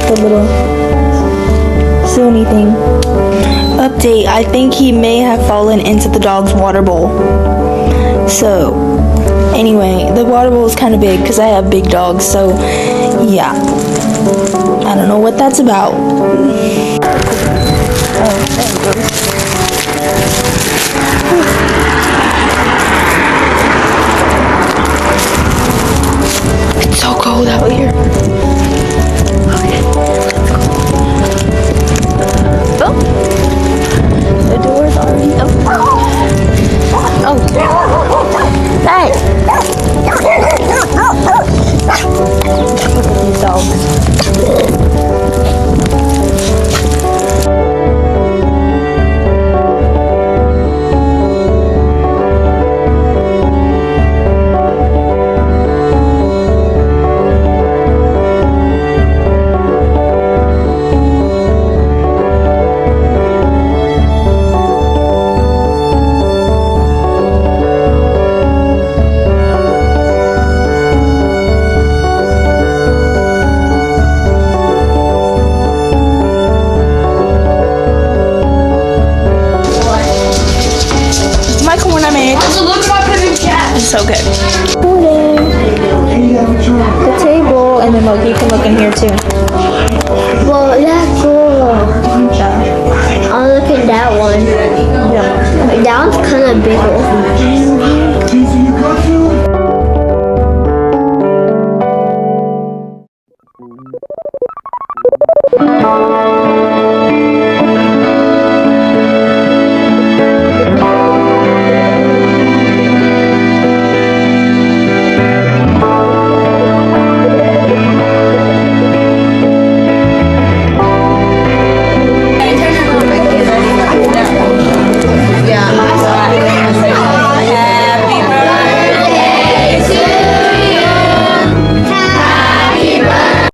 the little Sony thing. Update, I think he may have fallen into the dog's water bowl. So, anyway, the water bowl is kind of big because I have big dogs, so yeah. I don't know what that's about. Oh, there it goes. It's so cold out here. Okay, let's go. Oh, the door's already open. Oh, hey! Look at these dogs. It's so good. The table, and then look, you can look in here too. Well, that's cool. I'll look at that one. Yeah. That one's kind of big.